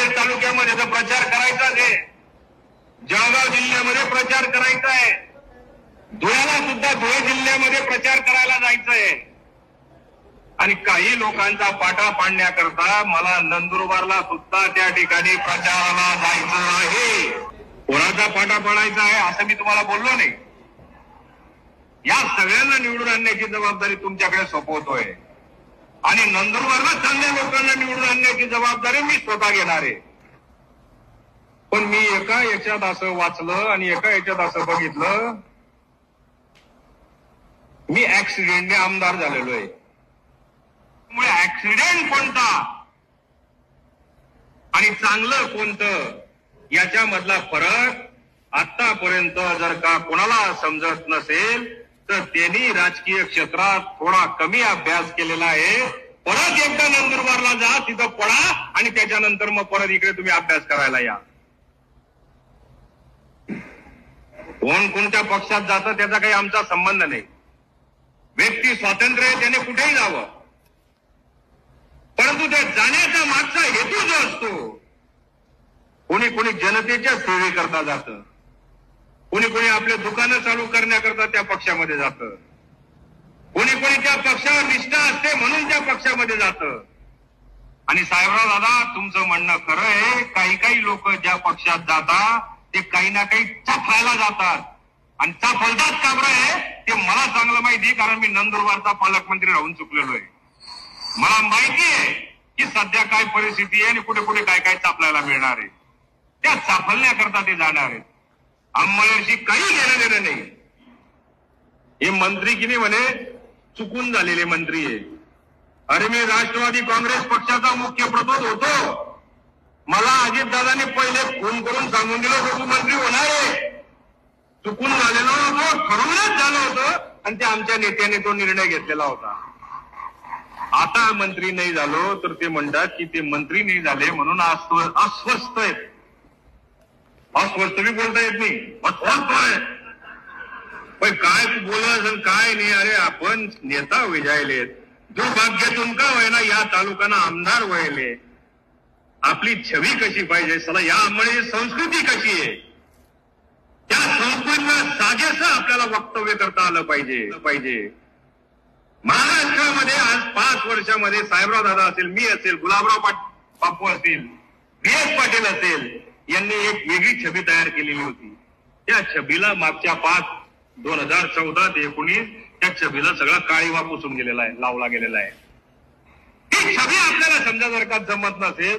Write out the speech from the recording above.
अंमळनेर तालुक्यामध्ये तर प्रचार करायचाच आहे, जळगाव जिल्ह्यामध्ये प्रचार करायचा आहे, धुळ्याला सुद्धा धुळे जिल्ह्यामध्ये प्रचार करायला जायचं आहे. आणि काही लोकांचा पाठा पाडण्याकरता मला नंदुरबारला सुद्धा त्या ठिकाणी प्रचाराला जायचं आहे. कोणाचा पाठा पाडायचा आहे असं मी तुम्हाला बोललो नाही. या सगळ्यांना निवडून आणण्याची जबाबदारी तुमच्याकडे सोपवतोय आणि नंदुरबारला चांगल्या लोकांना निवडून आणण्याची जबाबदारी मी स्वतः घेणार आहे. पण मी एका याच्यात असं वाचलं आणि एका याच्यात असं बघितलं, मी ऍक्सिडेंटने आमदार झालेलो आहे. त्यामुळे ऍक्सिडेंट कोणता आणि चांगलं कोणतं याच्यामधला फरक आतापर्यंत जर का कोणाला समजत नसेल तर त्यांनी राजकीय क्षेत्रात थोडा कमी अभ्यास केलेला आहे. परत एकदा नंदुरबारला जा, तिथं पडा आणि त्याच्यानंतर मग परत इकडे तुम्ही अभ्यास करायला या. कोण कोणत्या पक्षात जातं त्याचा काही आमचा संबंध नाही. व्यक्ती स्वातंत्र्य आहे, त्याने कुठेही जावं, परंतु त्या जाण्याचा मागचा हेतू जो असतो, कोणी कोणी जनतेच्या सेवेकरता जातं, कोणी कोणी आपले दुकानं चालू करण्याकरता त्या पक्षामध्ये जातं, कोणी कोणी त्या पक्षावर निष्ठा असते म्हणून त्या पक्षामध्ये जातं. आणि साहेबराव दादा, तुमचं म्हणणं खरं आहे, काही काही लोक ज्या पक्षात जातात ते काही ना काही चाफायला जातात. आणि चाफलतात का बरं आहे ते मला चांगलं माहिती, कारण मी नंदुरबारचा पालकमंत्री राहून चुकलेलो आहे. मला माहिती आहे की सध्या काय परिस्थिती आहे आणि कुठे कुठे काय काय चापलायला मिळणार आहे. त्या चाफलण्याकरता ते जाणार आहेत. अंमळनेरशी काही घेणं देणं नाही. हे मंत्री की नाही म्हणे चुकून झालेले मंत्री आहे. अरे मी राष्ट्रवादी काँग्रेस पक्षाचा मुख्य प्रतोद होतो. मला अजितदादांनी पहिले फोन करून सांगून दिलं होतं तू मंत्री होणार आहे. चुकून झालेलं होतं, ठरवूनच झालं होतं आणि ते आमच्या नेत्याने तो निर्णय घेतलेला होता. आता मंत्री नाही झालो तर ते म्हणतात की ते मंत्री नाही झाले म्हणून अस्वस्थ आहेत. अस्वस्थ बी बोलता येत नाही, अस्वस्थ आहे. पण काय बोलायचं काय नाही. अरे आपण नेता विजायलेत, दुर्भाग्यातून का व्हायना या तालुक्याना आमदार व्हायले. आपली छवी कशी पाहिजे, चला या अंमळनेरची संस्कृती कशी आहे, त्या संस्कृतीला साजेसं आपल्याला वक्तव्य करता आलं पाहिजे. महाराष्ट्रामध्ये आज 5 वर्षामध्ये साहेबराव दादा असेल, मी असेल, गुलाबराव बापू असेल, BS पाटील असेल, यांनी एक वेगळी छबी तयार केलेली होती. त्या छबीला मागच्या 2014 ते 19 त्या छबीला सगळा काळीवा पुसून गेलेला आहे, लावला गेलेला आहे. ती छबी आपल्याला समजा जर का जमत नसेल